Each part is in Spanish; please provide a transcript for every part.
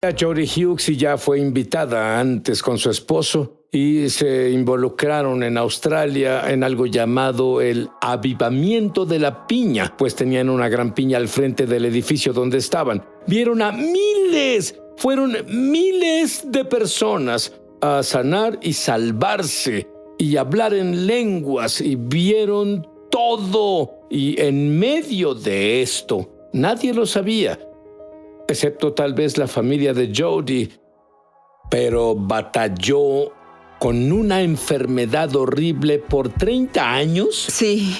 Jody Hughes ya fue invitada antes con su esposo y se involucraron en Australia en algo llamado el avivamiento de la piña, pues tenían una gran piña al frente del edificio donde estaban. Vieron a fueron miles de personas a sanar y salvarse y hablar en lenguas, y vieron todo. Y en medio de esto, nadie lo sabía, excepto tal vez la familia de Jody, pero batalló con una enfermedad horrible por 30 años. Sí,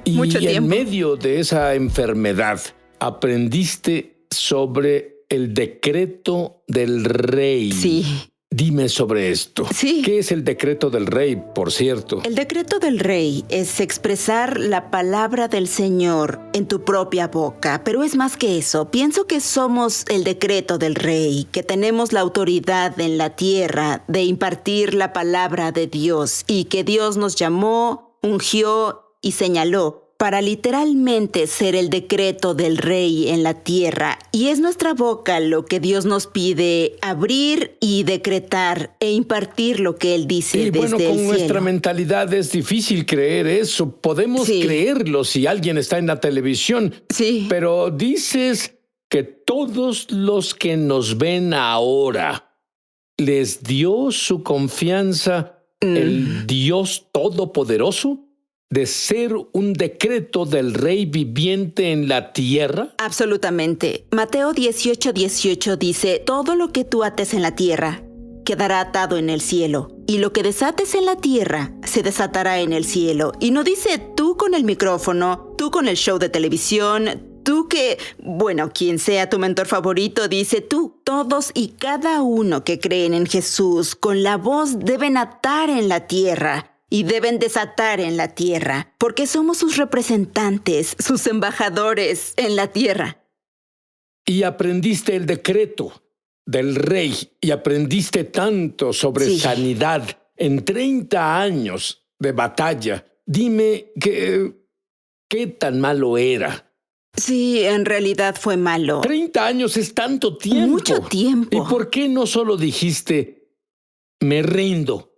mucho tiempo. Y en medio de esa enfermedad, aprendiste sobre el decreto del rey. Sí. Dime sobre esto. Sí. ¿Qué es el decreto del rey, por cierto? El decreto del rey es expresar la palabra del Señor en tu propia boca, pero es más que eso. Pienso que somos el decreto del rey, que tenemos la autoridad en la tierra de impartir la palabra de Dios, y que Dios nos llamó, ungió y señaló para literalmente ser el decreto del rey en la tierra. Y es nuestra boca lo que Dios nos pide abrir y decretar e impartir lo que Él dice desde el cielo. Y bueno, con nuestra mentalidad es difícil creer eso. Podemos creerlo si alguien está en la televisión. Sí. Pero dices que todos los que nos ven ahora les dio su confianza el Dios Todopoderoso, de ser un decreto del Rey viviente en la tierra? Absolutamente. Mateo 18:18 dice: todo lo que tú ates en la tierra quedará atado en el cielo, y lo que desates en la tierra se desatará en el cielo. Y no dice tú con el micrófono, tú con el show de televisión, tú que, bueno, quien sea tu mentor favorito, dice tú. Todos y cada uno que creen en Jesús con la voz deben atar en la tierra y deben desatar en la tierra, porque somos sus representantes, sus embajadores en la tierra. Y aprendiste el decreto del rey, y aprendiste tanto sobre sanidad en 30 años de batalla. Dime, ¿qué tan malo era? Sí, en realidad fue malo. 30 años es tanto tiempo. Mucho tiempo. ¿Y por qué no solo dijiste, me rindo?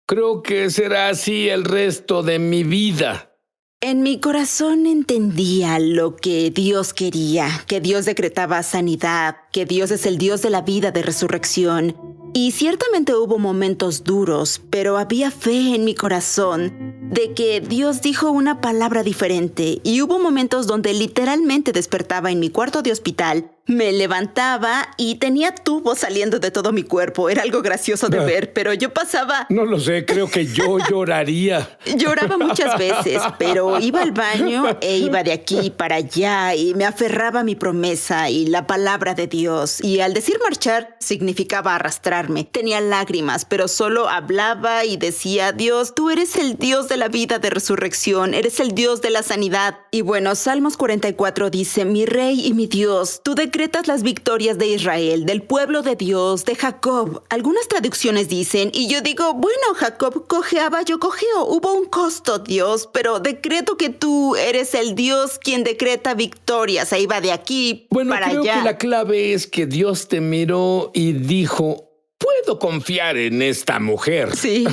Creo que será así el resto de mi vida. En mi corazón entendía lo que Dios quería, que Dios decretaba sanidad, que Dios es el Dios de la vida, de resurrección. Y ciertamente hubo momentos duros, pero había fe en mi corazón de que Dios dijo una palabra diferente. Y hubo momentos donde literalmente despertaba en mi cuarto de hospital, me levantaba y tenía tubos saliendo de todo mi cuerpo. Era algo gracioso de ver, pero yo pasaba... No lo sé, creo que yo lloraría. Lloraba muchas veces, pero iba al baño e iba de aquí para allá y me aferraba a mi promesa y la palabra de Dios. Y al decir marchar, significaba arrastrarme. Tenía lágrimas, pero solo hablaba y decía: Dios, tú eres el Dios de la vida, de resurrección, eres el Dios de la sanidad. Y bueno, Salmos 44 dice: mi Rey y mi Dios, tú decretas las victorias de Israel, del pueblo de Dios, de Jacob. Algunas traducciones dicen, y yo digo, bueno, Jacob cojeaba, yo cojeo. Hubo un costo, Dios, pero decreto que tú eres el Dios quien decreta victorias. Ahí va de aquí para allá. Bueno, creo que la clave es que Dios te miró y dijo: puedo confiar en esta mujer. Sí.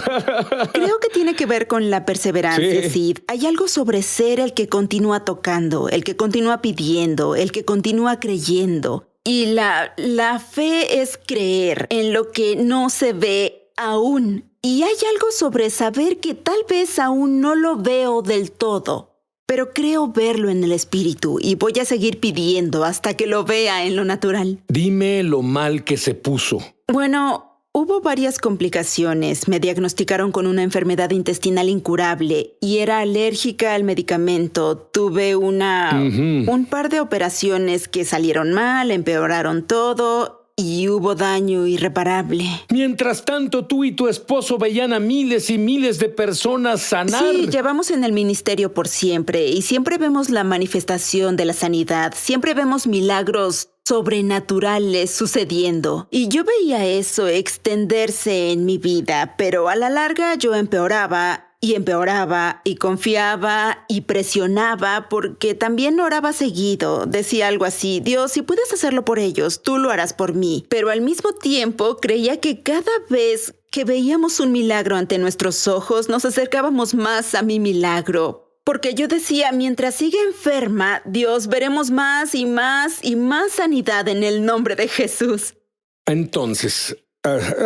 Creo que tiene que ver con la perseverancia, Sid. Hay algo sobre ser el que continúa tocando, el que continúa pidiendo, el que continúa creyendo. Y la fe es creer en lo que no se ve aún. Y hay algo sobre saber que tal vez aún no lo veo del todo, pero creo verlo en el espíritu y voy a seguir pidiendo hasta que lo vea en lo natural. Dime lo mal que se puso. Bueno, hubo varias complicaciones. Me diagnosticaron con una enfermedad intestinal incurable y era alérgica al medicamento. Tuve un par de operaciones que salieron mal, empeoraron todo y hubo daño irreparable. Mientras tanto, tú y tu esposo veían a miles y miles de personas sanar. Sí, llevamos en el ministerio por siempre y siempre vemos la manifestación de la sanidad. Siempre vemos milagros sobrenaturales sucediendo. Y yo veía eso extenderse en mi vida, pero a la larga yo empeoraba y empeoraba y confiaba y presionaba porque también oraba seguido. Decía algo así: Dios, si puedes hacerlo por ellos, tú lo harás por mí. Pero al mismo tiempo creía que cada vez que veíamos un milagro ante nuestros ojos, nos acercábamos más a mi milagro. Porque yo decía, mientras siga enferma, Dios, veremos más y más y más sanidad en el nombre de Jesús. Entonces,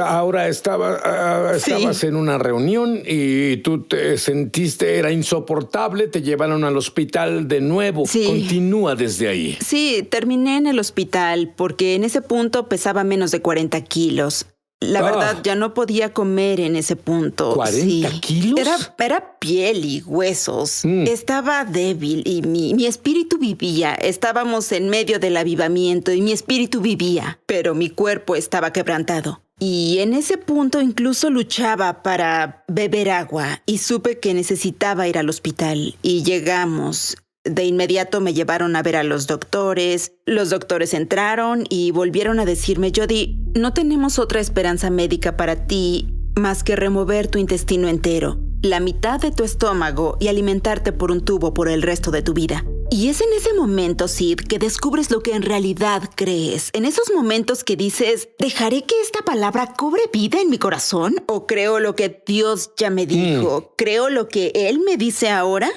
ahora estabas en una reunión y tú te sentiste, era insoportable, te llevaron al hospital de nuevo. Sí. Continúa desde ahí. Sí, terminé en el hospital porque en ese punto pesaba menos de 40 kilos. La verdad, ya no podía comer en ese punto. ¿40 kilos? Era piel y huesos. Estaba débil y mi espíritu vivía. Estábamos en medio del avivamiento y mi espíritu vivía, pero mi cuerpo estaba quebrantado. Y en ese punto incluso luchaba para beber agua y supe que necesitaba ir al hospital. Y llegamos. De inmediato me llevaron a ver a los doctores. Los doctores entraron y volvieron a decirme: Jody, no tenemos otra esperanza médica para ti más que remover tu intestino entero, la mitad de tu estómago y alimentarte por un tubo por el resto de tu vida. Y es en ese momento, Sid, que descubres lo que en realidad crees. En esos momentos que dices: ¿dejaré que esta palabra cobre vida en mi corazón? ¿O creo lo que Dios ya me dijo? ¿Creo lo que Él me dice ahora?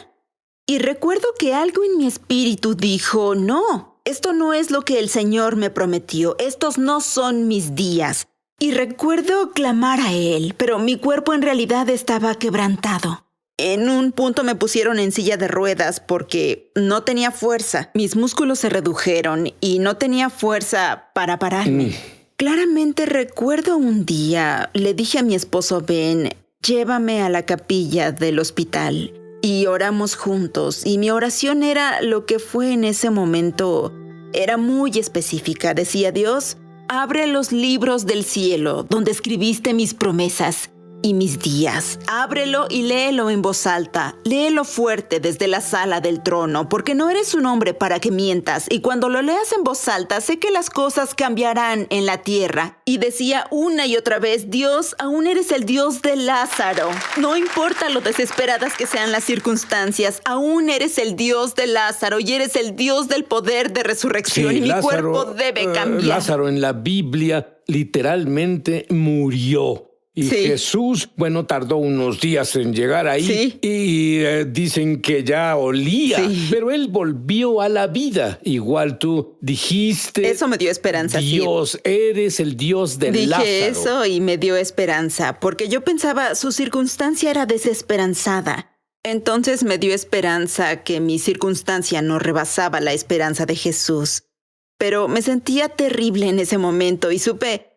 Y recuerdo que algo en mi espíritu dijo: no, esto no es lo que el Señor me prometió, estos no son mis días. Y recuerdo clamar a Él, pero mi cuerpo en realidad estaba quebrantado. En un punto me pusieron en silla de ruedas porque no tenía fuerza. Mis músculos se redujeron y no tenía fuerza para pararme. Claramente recuerdo un día, le dije a mi esposo Ben: llévame a la capilla del hospital. Y oramos juntos, y mi oración era lo que fue en ese momento. Era muy específica. Decía: Dios, abre los libros del cielo donde escribiste mis promesas y mis días. Ábrelo y léelo en voz alta. Léelo fuerte desde la sala del trono, porque no eres un hombre para que mientas. Y cuando lo leas en voz alta, sé que las cosas cambiarán en la tierra. Y decía una y otra vez: Dios, aún eres el Dios de Lázaro. No importa lo desesperadas que sean las circunstancias, aún eres el Dios de Lázaro y eres el Dios del poder de resurrección. Sí, y mi Lázaro, cuerpo debe cambiar. Lázaro en la Biblia literalmente murió. Y sí. Jesús, tardó unos días en llegar ahí. Sí. Y dicen que ya olía. Sí. Pero él volvió a la vida. Igual tú dijiste. Eso me dio esperanza. Dios, eres el Dios de Lázaro. Dije eso y me dio esperanza, porque yo pensaba su circunstancia era desesperanzada. Entonces me dio esperanza que mi circunstancia no rebasaba la esperanza de Jesús. Pero me sentía terrible en ese momento y supe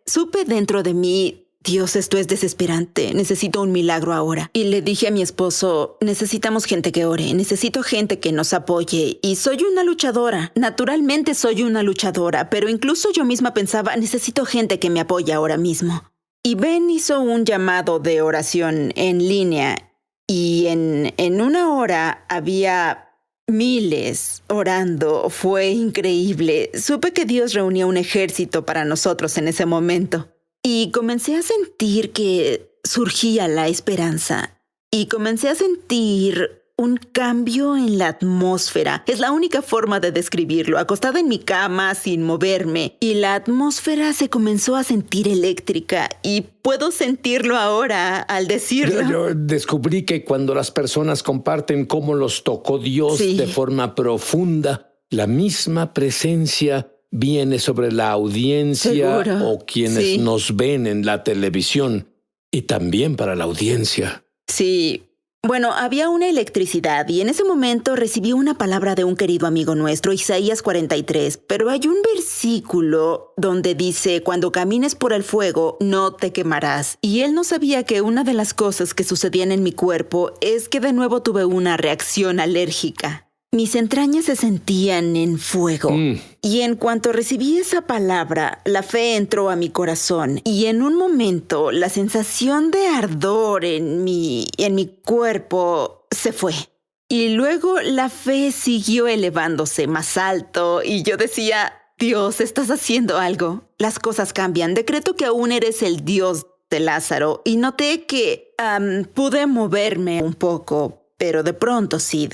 dentro de mí: Dios, esto es desesperante, necesito un milagro ahora. Y le dije a mi esposo: necesitamos gente que ore, necesito gente que nos apoye. Y soy una luchadora, naturalmente soy una luchadora, pero incluso yo misma pensaba: necesito gente que me apoye ahora mismo. Y Ben hizo un llamado de oración en línea y en una hora había miles orando. Fue increíble. Supe que Dios reunía un ejército para nosotros en ese momento. Y comencé a sentir que surgía la esperanza. Y comencé a sentir un cambio en la atmósfera. Es la única forma de describirlo. Acostada en mi cama, sin moverme. Y la atmósfera se comenzó a sentir eléctrica. Y puedo sentirlo ahora al decirlo. Yo descubrí que cuando las personas comparten cómo los tocó Dios de forma profunda, la misma presencia viene sobre la audiencia. ¿Seguro? O quienes nos ven en la televisión, y también para la audiencia. Sí. Bueno, había una electricidad y en ese momento recibí una palabra de un querido amigo nuestro, Isaías 43, pero hay un versículo donde dice: cuando camines por el fuego, no te quemarás. Y él no sabía que una de las cosas que sucedían en mi cuerpo es que de nuevo tuve una reacción alérgica. Mis entrañas se sentían en fuego. Y en cuanto recibí esa palabra, la fe entró a mi corazón. Y en un momento, la sensación de ardor en mi cuerpo se fue. Y luego la fe siguió elevándose más alto. Y yo decía: Dios, estás haciendo algo. Las cosas cambian. Decreto que aún eres el Dios de Lázaro y noté que pude moverme un poco, pero de pronto, Sid,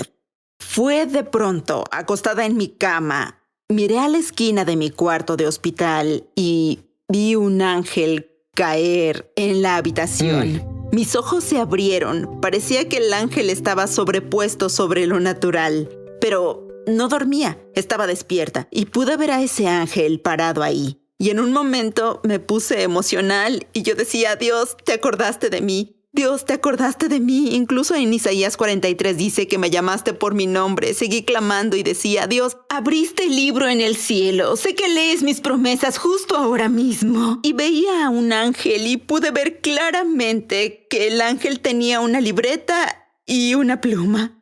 fue de pronto, acostada en mi cama, miré a la esquina de mi cuarto de hospital y vi un ángel caer en la habitación. Mis ojos se abrieron. Parecía que el ángel estaba sobrepuesto sobre lo natural. Pero no dormía, estaba despierta y pude ver a ese ángel parado ahí. Y en un momento me puse emocional y yo decía, Dios, ¿te acordaste de mí? Dios, ¿te acordaste de mí? Incluso en Isaías 43 dice que me llamaste por mi nombre. Seguí clamando y decía, Dios, abriste el libro en el cielo. Sé que lees mis promesas justo ahora mismo. Y veía a un ángel y pude ver claramente que el ángel tenía una libreta y una pluma.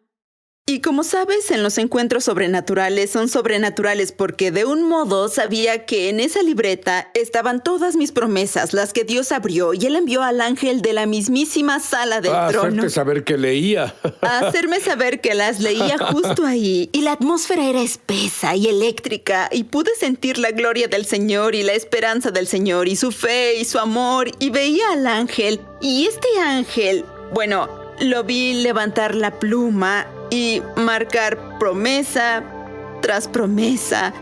Y como sabes, en los encuentros sobrenaturales son sobrenaturales porque de un modo sabía que en esa libreta estaban todas mis promesas, las que Dios abrió, y Él envió al ángel de la mismísima sala del trono. Hacerte saber que leía. A hacerme saber que las leía justo ahí. Y la atmósfera era espesa y eléctrica, y pude sentir la gloria del Señor y la esperanza del Señor, y su fe y su amor, y veía al ángel. Y este ángel, bueno, lo vi levantar la pluma y marcar promesa tras promesa,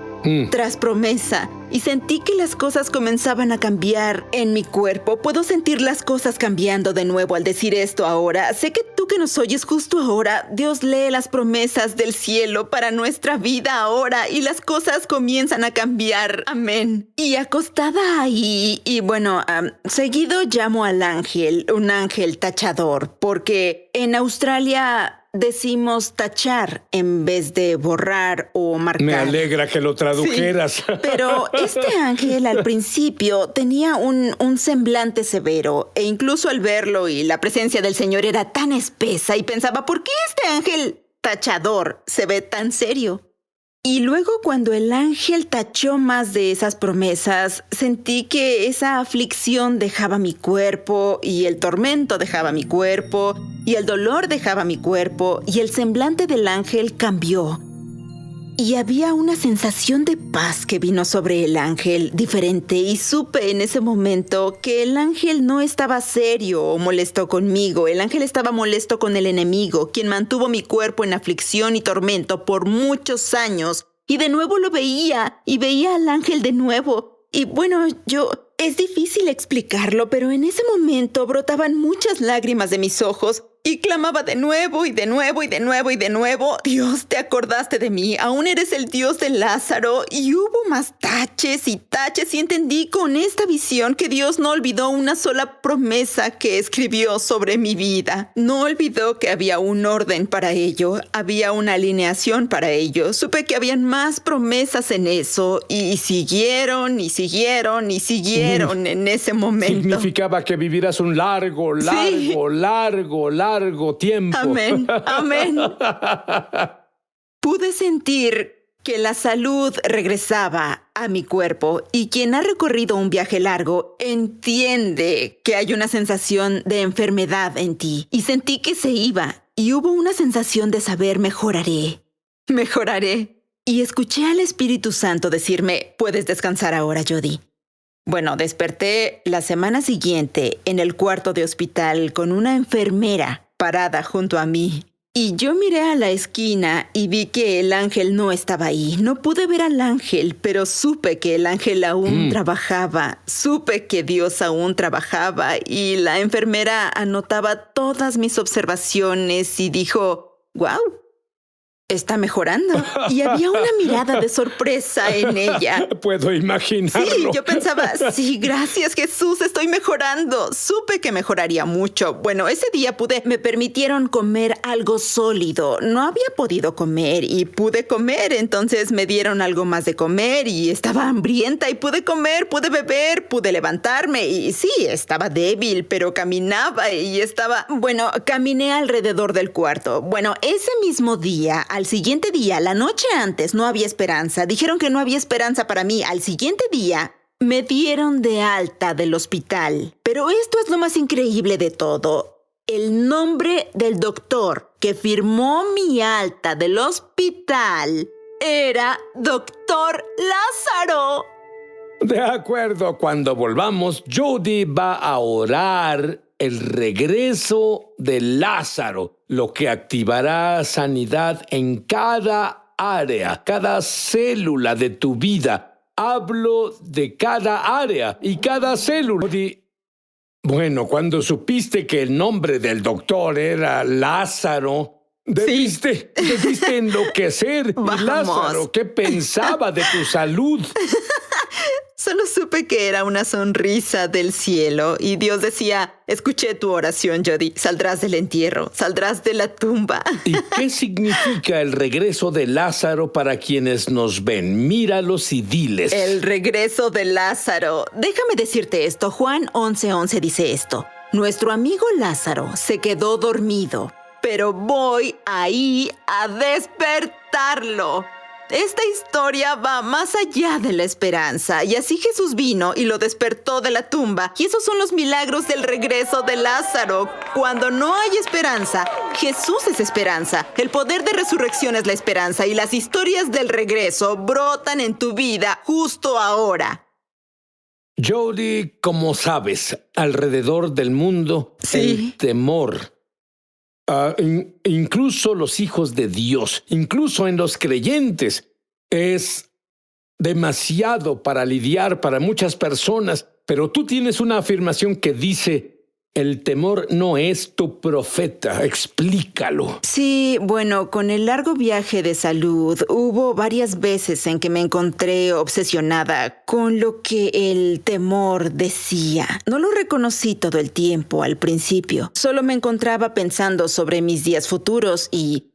tras promesa. Y sentí que las cosas comenzaban a cambiar en mi cuerpo. Puedo sentir las cosas cambiando de nuevo al decir esto ahora. Sé que tú que nos oyes justo ahora, Dios lee las promesas del cielo para nuestra vida ahora y las cosas comienzan a cambiar. Amén. Y acostada ahí, y bueno, seguido llamo al ángel, un ángel tachador, porque en Australia decimos tachar en vez de borrar o marcar. Me alegra que lo tradujeras. Sí, pero este ángel al principio tenía un semblante severo e incluso al verlo y la presencia del Señor era tan espesa y pensaba, ¿por qué este ángel tachador se ve tan serio? Y luego cuando el ángel tachó más de esas promesas, sentí que esa aflicción dejaba mi cuerpo y el tormento dejaba mi cuerpo y el dolor dejaba mi cuerpo y el semblante del ángel cambió. Y había una sensación de paz que vino sobre el ángel diferente y supe en ese momento que el ángel no estaba serio o molesto conmigo. El ángel estaba molesto con el enemigo, quien mantuvo mi cuerpo en aflicción y tormento por muchos años. Y de nuevo lo veía y veía al ángel de nuevo. Y bueno, es difícil explicarlo, pero en ese momento brotaban muchas lágrimas de mis ojos. Y clamaba de nuevo y de nuevo y de nuevo y de nuevo, Dios, te acordaste de mí, aún eres el Dios de Lázaro. Y hubo más taches y entendí con esta visión que Dios no olvidó una sola promesa que escribió sobre mi vida. No olvidó que había un orden para ello, había una alineación para ello. Supe que habían más promesas en eso y siguieron y siguieron y siguieron en ese momento. Significaba que vivirás un largo tiempo. Amén, amén. Pude sentir que la salud regresaba a mi cuerpo y quien ha recorrido un viaje largo entiende que hay una sensación de enfermedad en ti. Y sentí que se iba y hubo una sensación de saber mejoraré. Y escuché al Espíritu Santo decirme, puedes descansar ahora, Jody. Bueno, desperté la semana siguiente en el cuarto de hospital con una enfermera parada junto a mí. Y yo miré a la esquina y vi que el ángel no estaba ahí. No pude ver al ángel, pero supe que el ángel aún trabajaba. Supe que Dios aún trabajaba y la enfermera anotaba todas mis observaciones y dijo, ¡wow! Está mejorando. Y había una mirada de sorpresa en ella. Puedo imaginarlo. Sí, yo pensaba, sí, gracias Jesús, estoy mejorando. Supe que mejoraría mucho. Bueno, ese día me permitieron comer algo sólido. No había podido comer y pude comer, entonces me dieron algo más de comer y estaba hambrienta y pude comer, pude beber, pude levantarme y sí, estaba débil, pero caminaba y caminé alrededor del cuarto. Bueno, ese mismo día, al siguiente día, la noche antes, no había esperanza. Dijeron que no había esperanza para mí. Al siguiente día, me dieron de alta del hospital. Pero esto es lo más increíble de todo. El nombre del doctor que firmó mi alta del hospital era Doctor Lázaro. De acuerdo, cuando volvamos, Jody va a orar el regreso de Lázaro, lo que activará sanidad en cada área, cada célula de tu vida. Hablo de cada área y cada célula. Jody, bueno, cuando supiste que el nombre del doctor era Lázaro, debiste enloquecer. Vamos. Y Lázaro, ¿qué pensaba de tu salud? Solo supe que era una sonrisa del cielo y Dios decía, escuché tu oración, Jody, saldrás del entierro, saldrás de la tumba. ¿Y qué significa el regreso de Lázaro para quienes nos ven? Míralos y diles. El regreso de Lázaro. Déjame decirte esto, Juan 11:11 dice esto. Nuestro amigo Lázaro se quedó dormido, pero voy ahí a despertarlo. Esta historia va más allá de la esperanza, y así Jesús vino y lo despertó de la tumba, y esos son los milagros del regreso de Lázaro. Cuando no hay esperanza, Jesús es esperanza. El poder de resurrección es la esperanza, y las historias del regreso brotan en tu vida justo ahora. Jody, como sabes, alrededor del mundo, el temor, incluso los hijos de Dios, incluso en los creyentes, es demasiado para lidiar para muchas personas. Pero tú tienes una afirmación que dice: el temor no es tu profeta. Explícalo. Sí, bueno, con el largo viaje de salud, hubo varias veces en que me encontré obsesionada con lo que el temor decía. No lo reconocí todo el tiempo al principio. Solo me encontraba pensando sobre mis días futuros y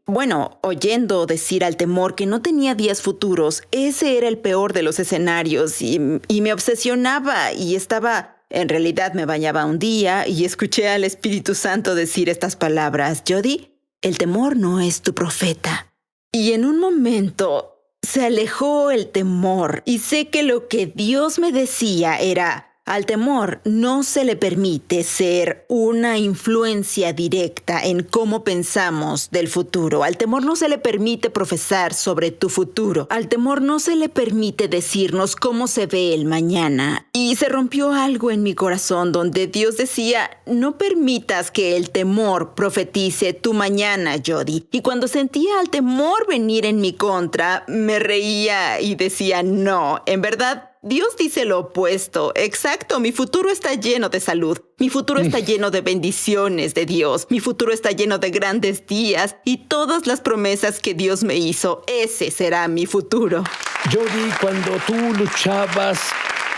bueno, oyendo decir al temor que no tenía días futuros. Ese era el peor de los escenarios y me obsesionaba y estaba... En realidad me bañaba un día y escuché al Espíritu Santo decir estas palabras: Jody, el temor no es tu profeta. Y en un momento se alejó el temor y sé que lo que Dios me decía era: al temor no se le permite ser una influencia directa en cómo pensamos del futuro. Al temor no se le permite profesar sobre tu futuro. Al temor no se le permite decirnos cómo se ve el mañana. Y se rompió algo en mi corazón donde Dios decía: no permitas que el temor profetice tu mañana, Jody. Y cuando sentía al temor venir en mi contra, me reía y decía: no, en verdad, Dios dice lo opuesto. Exacto, mi futuro está lleno de salud. Mi futuro está lleno de bendiciones de Dios. Mi futuro está lleno de grandes días y todas las promesas que Dios me hizo. Ese será mi futuro. Jody, cuando tú luchabas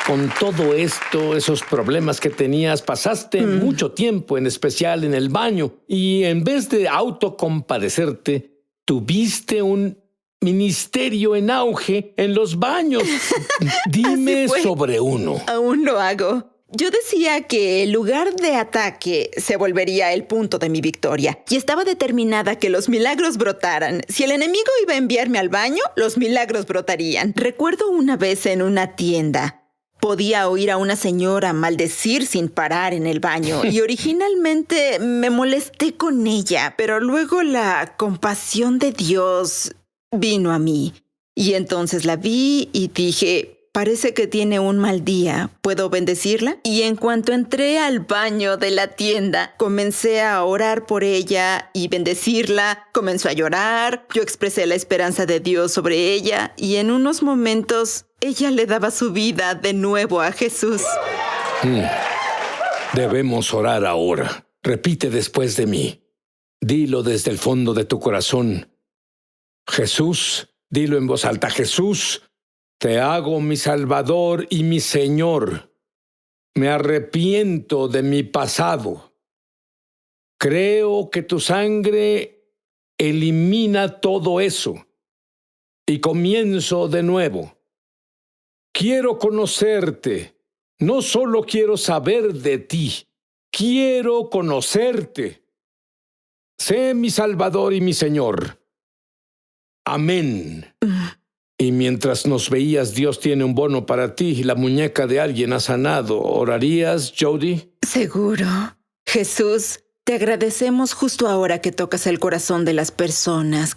con todo esto, esos problemas que tenías, pasaste mucho tiempo, en especial en el baño, y en vez de autocompadecerte, tuviste un ministerio en auge en los baños. Dime sobre uno. Aún lo hago. Yo decía que el lugar de ataque se volvería el punto de mi victoria y estaba determinada que los milagros brotaran. Si el enemigo iba a enviarme al baño, los milagros brotarían. Recuerdo una vez en una tienda. Podía oír a una señora maldecir sin parar en el baño y originalmente me molesté con ella, pero luego la compasión de Dios vino a mí. Y entonces la vi y dije: parece que tiene un mal día. ¿Puedo bendecirla? Y en cuanto entré al baño de la tienda, comencé a orar por ella y bendecirla. Comenzó a llorar. Yo expresé la esperanza de Dios sobre ella y en unos momentos ella le daba su vida de nuevo a Jesús. Debemos orar ahora. Repite después de mí. Dilo desde el fondo de tu corazón. Jesús, dilo en voz alta: Jesús, te hago mi Salvador y mi Señor. Me arrepiento de mi pasado. Creo que tu sangre elimina todo eso y comienzo de nuevo. Quiero conocerte. No solo quiero saber de ti, quiero conocerte. Sé mi Salvador y mi Señor. Amén. Y mientras nos veías, Dios tiene un bono para ti. La muñeca de alguien ha sanado. ¿Orarías, Jody? Seguro. Jesús, Te agradecemos justo ahora que tocas el corazón de las personas,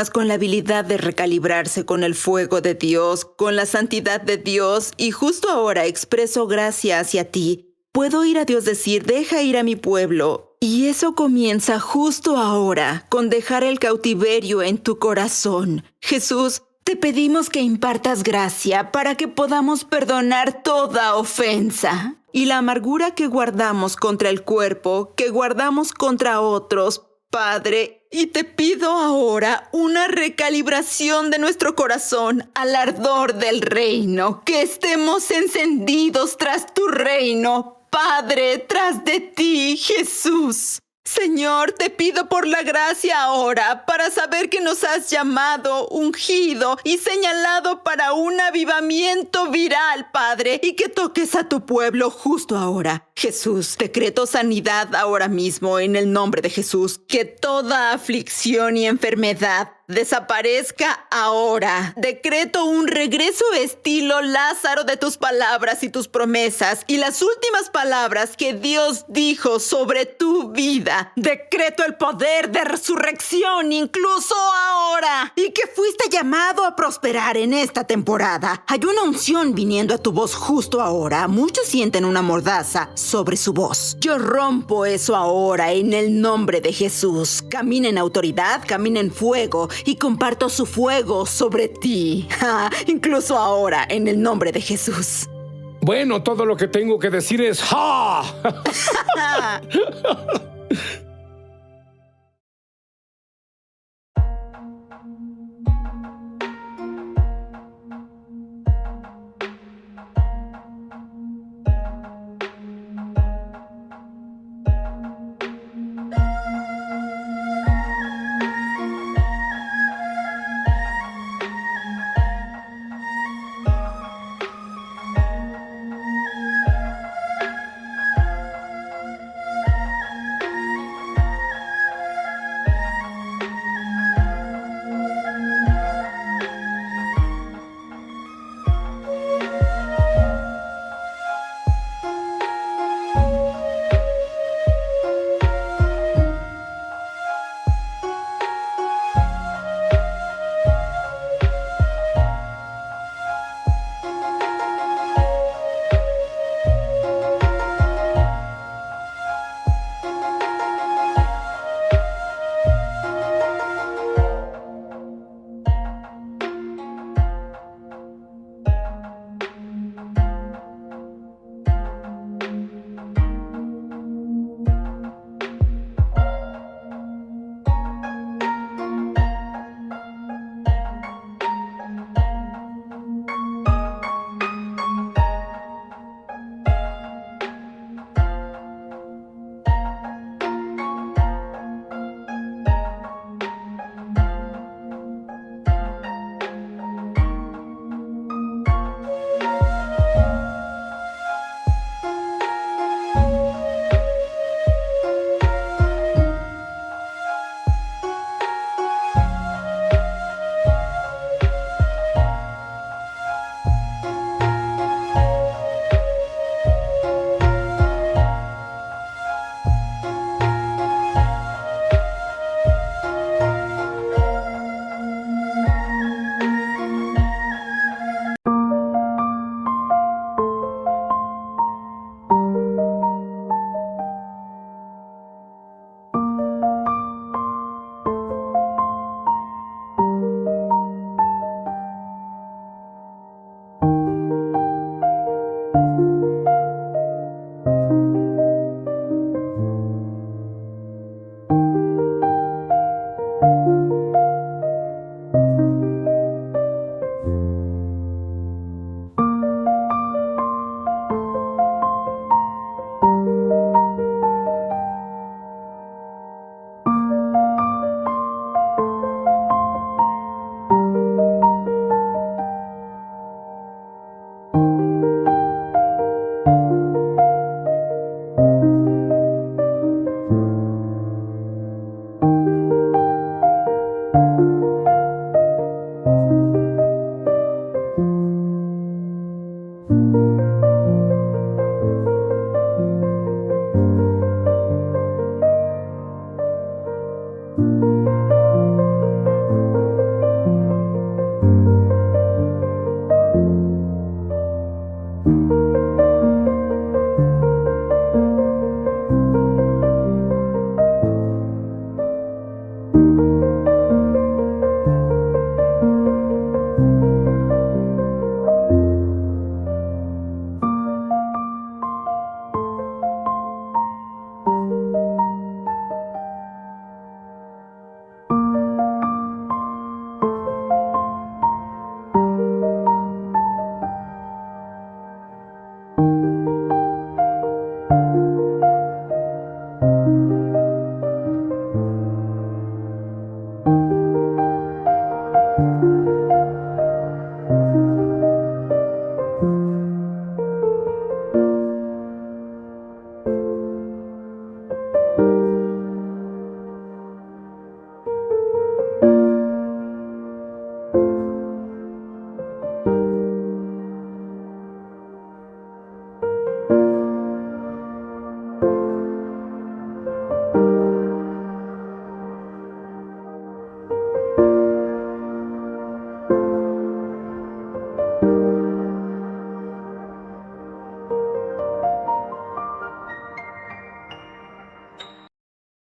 con la habilidad de recalibrarse con el fuego de Dios, con la santidad de Dios, y justo ahora expreso gracia hacia ti. Puedo oír a Dios decir, deja ir a mi pueblo, y eso comienza justo ahora, con dejar el cautiverio en tu corazón. Jesús, te pedimos que impartas gracia para que podamos perdonar toda ofensa y la amargura que guardamos contra el cuerpo, que guardamos contra otros, Padre. Y te pido ahora una recalibración de nuestro corazón al ardor del reino, que estemos encendidos tras tu reino, Padre, tras de ti, Jesús. Señor, te pido por la gracia ahora para saber que nos has llamado, ungido y señalado para un avivamiento viral, Padre, y que toques a tu pueblo justo ahora. Jesús, decreto sanidad ahora mismo en el nombre de Jesús, que toda aflicción y enfermedad desaparezca ahora. Decreto un regreso estilo Lázaro de tus palabras y tus promesas y las últimas palabras que Dios dijo sobre tu vida. Decreto el poder de resurrección incluso ahora y que fuiste llamado a prosperar en esta temporada. Hay una unción viniendo a tu voz justo ahora. Muchos sienten una mordaza sobre su voz. Yo rompo eso ahora en el nombre de Jesús. Camina en autoridad, camina en fuego y comparto su fuego sobre ti, incluso ahora, en el nombre de Jesús. Bueno, todo lo que tengo que decir es ¡ja!